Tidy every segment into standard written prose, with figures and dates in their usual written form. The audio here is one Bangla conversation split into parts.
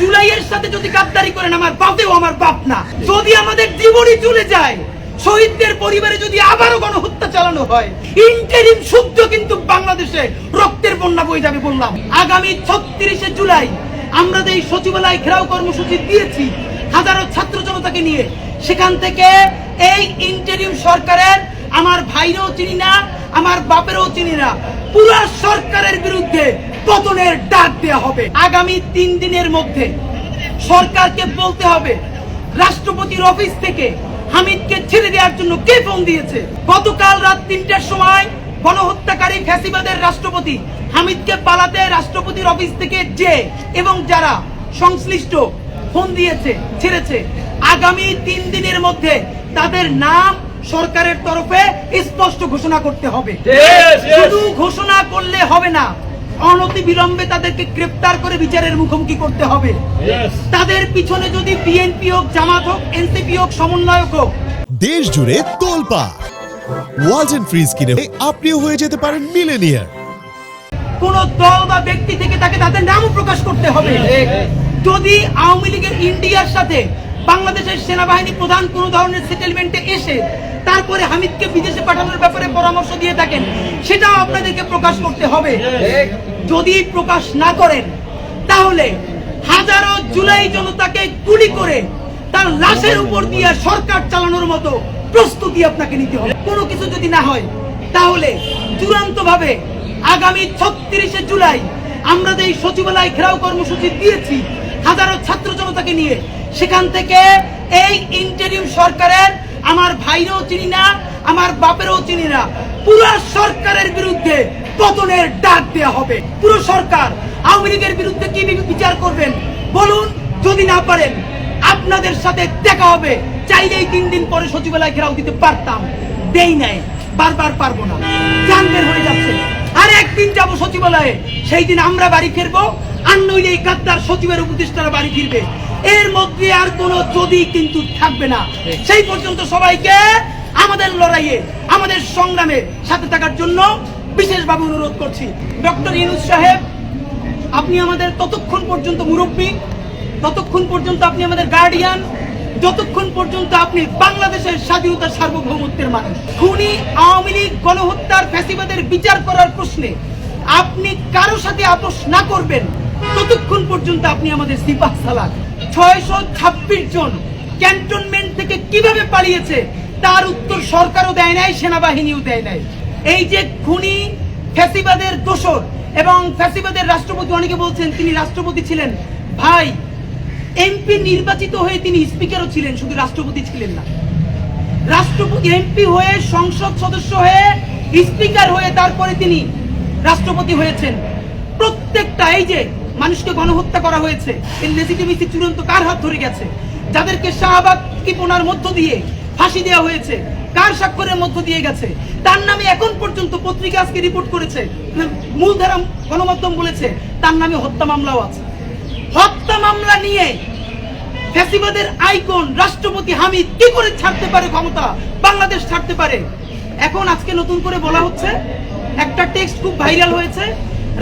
জুলাইয়ের সাথে যদি গাদ্দারি করেন আমার বাপেও আমার বাপ না। যদি আমাদের জীবনই চলে যায়, শহীদদের পরিবারে যদি আবারও গণহত্যা চালানো হয়, ইন্টারিম শুদ্ধ কিন্তু বাংলাদেশে রক্তের বন্যা বয়ে যাবে বললাম। আগামী 36শে জুলাই আমরা যে সচিবালয় ঘেরাও কর্মসূচি দিয়েছি হাজারো ছাত্র জনতাকে নিয়ে, সেখান থেকে এই ইন্টারিম সরকারের আমার ভাইরও চিনি না, আমার বাপেরও চিনি না, পুরো সরকারের বিরুদ্ধে পতনের ডাক দেওয়া হবে। আগামী 3 দিনের মধ্যে সরকারকে বলতে হবে রাষ্ট্রপতির অফিস থেকে হামিদকে ছেড়ে দেওয়ার জন্য কে ফোন দিয়েছে। গতকাল রাত 3টার সময় গণহত্যাকারী ফ্যাসিবাদের রাষ্ট্রপতি হামিদকে পালাতে রাষ্ট্রপতির অফিস থেকে যে এবং যারা সংশ্লিষ্ট ফোন দিয়েছে, ছেড়েছে, আগামী 3 দিনের মধ্যে তাদের নাম সরকারের তরফে স্পষ্ট ঘোষণা করতে হবে। শুধু ঘোষণা করলে হবে না, অনতি বিলম্বে তাদেরকে গ্রেফতার করে বিচারের মুখোমুখি করতে হবে। তাদের পিছনে যদি বিএনপি হোক, জামাত হোক, এনসিপি হোক, সমন্বয়ক হোক, দেশ জুড়ে তোলপাড়। ওয়ালটন ফ্রিজ কিনে আপনিও হয়ে যেতে পারেন মিলেনিয়ার। কোন দল বা ব্যক্তি থেকে তাকে তাদের নামও প্রকাশ করতে হবে। যদি আওয়ামী লীগের ইন্ডিয়ার সাথে বাংলাদেশের সেনাবাহিনী প্রধান কোন ধরনের সেটেলমেন্টে এসে তারপরে হামিদকে বিদেশে পাঠানোর ব্যাপারে পরামর্শ দিয়ে থাকেন, সেটাও আপনাদেরকে প্রকাশ করতে হবে। যদি প্রকাশ না করেন তাহলে হাজারো জুলাই জনতাকে গুলি করে তার লাশের উপর দিয়ে সরকার চালানোর মতো প্রস্তুতি আপনাকে নিতে হবে। কোনো কিছু যদি না হয় তাহলে চূড়ান্তভাবে আগামী 36শে জুলাই আমরা যে সচিবালয় ঘেরাও কর্মসূচি দিয়েছি হাজারো ছাত্র জনতাকে নিয়ে, সেখান থেকে এই ইন্টারিম সরকারের আমার ভাইরও চিনি না, আমার বাপেরও চিনি না, পুরো সরকারের বিরুদ্ধে পতনের ডাক দেওয়া হবে। পুরো সরকার আওয়ামী লীগের বিরুদ্ধে কি বিচার করবেন বলুন। যদি না পারেন আপনাদের সাথে দেখা হবে। চাইলেই 3 দিন পরে সচিবালয় ঘেরাও দিতে পারতাম, দেই নাই, বারবার পারবো না, জান বের হয়ে যাচ্ছে। আর একদিন যাবো সচিবালয়ে, সেই দিন আমরা বাড়ি ফিরবো, আর নইলে এই গাদ্দার সচিবের উপদেষ্টারা বাড়ি ফিরবে। এর মধ্যে আর কোনো যদি কিন্তু থাকবে না। সেই পর্যন্ত সবাইকে আমাদের লড়াইয়ে, আমাদের সংগ্রামে সাথে থাকার জন্য বিশেষভাবে অনুরোধ করছি। ডক্টর ইউনূস সাহেব, আপনি আমাদের ততক্ষণ পর্যন্ত মুরব্বী, ততক্ষণ পর্যন্ত আপনি আমাদের গার্ডিয়ান, যতক্ষণ পর্যন্ত আপনি বাংলাদেশের স্বাধীনতার সার্বভৌমত্বের মানুষ। খুনি আওয়ামী লীগ গণহত্যার ফ্যাসিবাদের বিচার করার প্রশ্নে আপনি কারো সাথে আপোষ না করবেন, ততক্ষণ পর্যন্ত আপনি আমাদের সিপাহ সালার 626 জন ক্যান্টনমেন্ট থেকে কিভাবে পালিয়েছে তার উত্তর সরকারও দেয় নাই, সেনাবাহিনীও দেয় নাই। এই যে খুনি ফ্যাসিবাদের দোসর এবং ফ্যাসিবাদের রাষ্ট্রপতি, অনেকে বলছেন তিনি রাষ্ট্রপতি ছিলেন, ভাই এমপি নির্বাচিত হয়ে তিনি স্পিকারও ছিলেন, শুধু রাষ্ট্রপতি ছিলেন না। রাষ্ট্রপতি এমপি হয়ে, সংসদ সদস্য হয়ে, স্পিকার হয়ে তারপরে তিনি রাষ্ট্রপতি হয়েছেন। প্রত্যেকটা এই যে মানুষকে গণহত্যা করা হয়েছে, এর লেজিটিমেসি চূড়ান্ত কার হাত ধরে গেছে? যাদেরকে শাহবাগ কিপনার মধ্য দিয়ে ফাঁসি দেওয়া হয়েছে, কার স্বাক্ষরের মধ্য দিয়ে গেছে? তার নামে এখন পর্যন্ত পত্রিকা আজকে রিপোর্ট করেছে, মূলধারা গণমাধ্যম বলেছে তার নামে হত্যা মামলাও আছে। হত্যা মামলা নিয়ে ফ্যাসিবাদের আইকন রাষ্ট্রপতি হামিদ কি করে ছাড়তে পারে ক্ষমতা, বাংলাদেশ ছাড়তে পারে? এখন আজকে নতুন করে বলা হচ্ছে, একটা টেক্সট খুব ভাইরাল হয়েছে,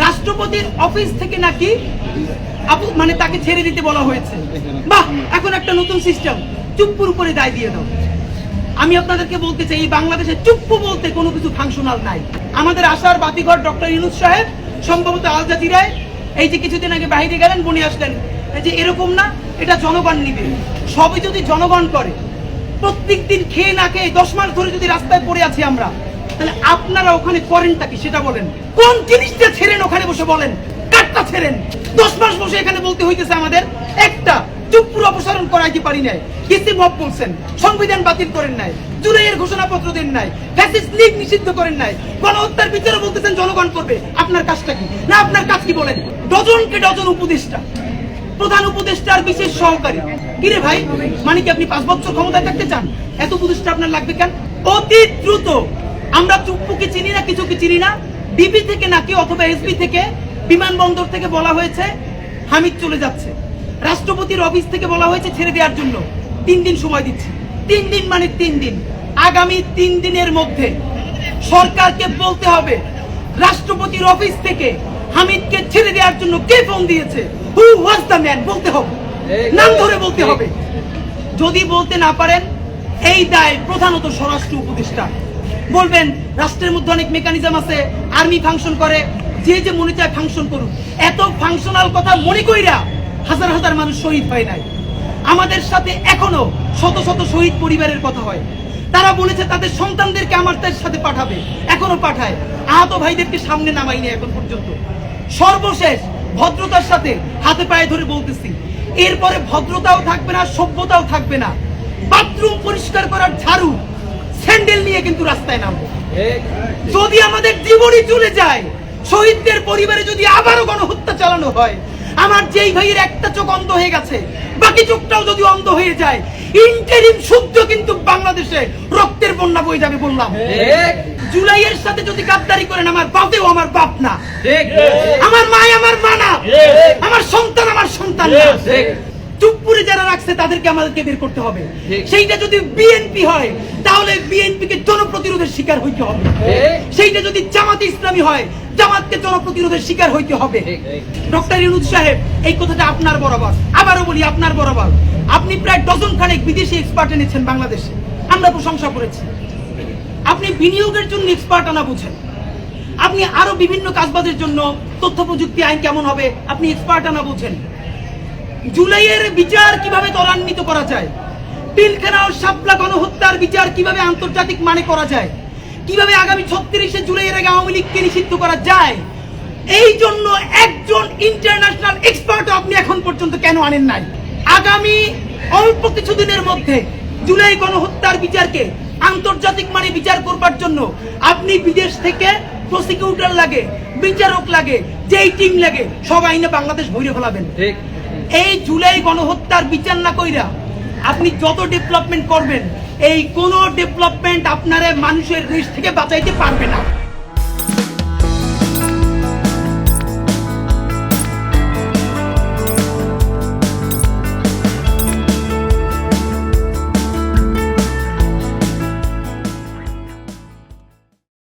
রাষ্ট্রপতির অফিস থেকে নাকি মানে তাকে ছেড়ে দিতে বলা হয়েছে। বাহ, এখন একটা নতুন সিস্টেম, চুপ্পুর উপরে দায় দিয়ে দাও। আমি আপনাদেরকে বলতে চাই, এই বাংলাদেশে চুপ্পু বলতে কোনো কিছু ফাংশনাল নাই। আমাদের আশার বাতিঘর ডক্টর ইউনূস সাহেব সম্ভবত আল জাজিরায় এই যে কিছুদিন আগে বাইরে গেলেন, বনে আসলেন যে এরকম না, এটা জনগণ নিবে। সবই যদি জনগণ করে, প্রত্যেক দিন খেয়ে না খেয়ে 10 মাস ধরে যদি রাস্তায় পড়ে আছি আমরা, তাহলে আপনারা ওখানে করেনটা কি সেটা বলেন। কোন জিনিসটা ছেড়েন ওখানে বসে বলেন, কাটটা ছেড়েন। 10 মাস বসে এখানে বলতে হইতেছে আমাদের একটা চুপ্পুর অপসারণ করাইতে পারি নাই, কিসি মব বলছেন, সংবিধান বাতিল করেন নাই, জুলাইয়ের ঘোষণাপত্র দেন নাই, ফ্যাসিস্ট লীগ নিষিদ্ধ করেন নাই, গণহত্যার বিচারে বলতেছেন জনগণ করবে। আপনার কাজটা কি? না আপনার কাজ কি বলেন? ডজনকে ডজন উপদেষ্টা, প্রধান উপদেষ্টার বিশেষ সহকারী, কিরে ভাই, মানে কি আপনি 5 বছর ক্ষমতায় থাকতে চান? এত উপদেষ্টা আপনার লাগবে কেন? অতি দ্রুত, আমরা চুপ্পুকে চিনি না, কিছুকে চিনি না, ডিবি থেকে নাকি অথবা এসবি থেকে, বিমানবন্দর থেকে বলা হয়েছে হামিদ চলে যাচ্ছে, রাষ্ট্রপতির অফিস থেকে বলা হয়েছে ছেড়ে দেওয়ার জন্য। 3 দিন সময় দিচ্ছি, 3 দিন মানে 3 দিন। আগামী 3 দিনের মধ্যে সরকারকে বলতে হবে রাষ্ট্রপতির অফিস থেকে হামিদকে ছেড়ে দেওয়ার জন্য কে ফোন দিয়েছে, হু ওয়াজ দ্য ম্যান বলতে হবে, নাম ধরে বলতে হবে। যদি বলতে না পারেন, এই দায় প্রধানত স্বরাষ্ট্র উপদেষ্টা। বলবেন রাষ্ট্রের মধ্যে অনেক মেকানিজম আছে, আর্মি ফাংশন করে, যে যে মনে চায় ফাংশন করুন। এত ফাংশনাল কথা মনে কইরা হাজার হাজার মানুষ শহীদ হয় নাই। আমাদের সাথে এখনো শত শত শহীদ পরিবারের কথা হয়। তারা বলেছে তাদের সন্তানদেরকে আমাদের সাথে পাঠাবে, এখনো পাঠায়। আহত ভাইদেরকে সামনে নামাইনি এখন পর্যন্ত। সর্বশেষ ভদ্রতার সাথে হাতে পায়ে ধরে বলতেছি, এরপরে ভদ্রতাও থাকবে না, সভ্যতাও থাকবে না। বাথরুম পরিষ্কার করার ঝাড়ু স্যান্ডেল নিয়ে কিন্তু রাস্তায় নামবো। যদি আমাদের জীবনই চলে যায়, শহীদদের পরিবারে যদি আবারও গণহত্যা চালানো হয়, আমার যেই ভাইয়ের একটা চোখ অন্ধ হয়ে গেছে, বাকি চোখটাও যদি অন্ধ হয়ে যায়, ইন্টারিম শুদ্ধ কিন্তু বাংলাদেশে রক্তের বন্যা বয়ে যাবে। বললাম জুলাইয়ের সাথে যদি গাদ্দারি করেন, আমার বাপেও আমার বাপ না, আমার মা আমার মা না, আমার সন্তান আমার সন্তান না। চুপপুরে যারা রাখছে তাদেরকে আমাদেরকে বের করতে হবে। সেইটা যদি বিএনপি হয়, তাহলে বিএনপি কে জনপ্রতিরোধের শিকার হইতে হবে। সেইটা যদি জামাতে ইসলামী হয়, জামাতকে জনপ্রতিরোধের শিকার হইতে হবে। ডক্টর ইউনূস সাহেব, এই কথাটা আপনার বরাবর, আবারও বলি আপনার বরাবর। আপনি প্রায় ডজন খানেক বিদেশি এক্সপার্ট এনেছেন বাংলাদেশে, আমরা প্রশংসা করেছি। আপনি বিনিয়োগের জন্য এক্সপার্ট আনা বুঝেন, আপনি আরো বিভিন্ন কাজবাজের জন্য তথ্য প্রযুক্তি আইন কেমন হবে আপনি এক্সপার্ট আনা বুঝেন। জুলাইয়ের বিচার কিভাবে ত্বরান্বিত করা যায়, পিলখানা ও শাপলা গণহত্যার বিচার কিভাবে আন্তর্জাতিক মানে করা যায়, কিভাবে আগামী 36শে জুলাইয়ের আগে আওয়ামী লীগকে নিষিদ্ধ করা যায়, এই জন্য একজন ইন্টারন্যাশনাল এক্সপার্ট আপনি এখন পর্যন্ত কেন আনেন নাই? আগামী অল্প কিছুদিনের মধ্যে জুলাই গণহত্যার বিচারকে আন্তর্জাতিক মানে বিচার করবার জন্য আপনি বিদেশ থেকে প্রসিকিউটর লাগে, বিচারক লাগে, যেই টিম লাগে, সব আইনে বাংলাদেশ ভরে ফেলাবেন। এই জুলাই গণহত্যার বিচার না কইরা আপনি যত ডেভেলপমেন্ট করবেন, এই কোন ডেভেলপমেন্ট আপনারে মানুষের দেশ থেকে বাঁচাইতে পারবে না।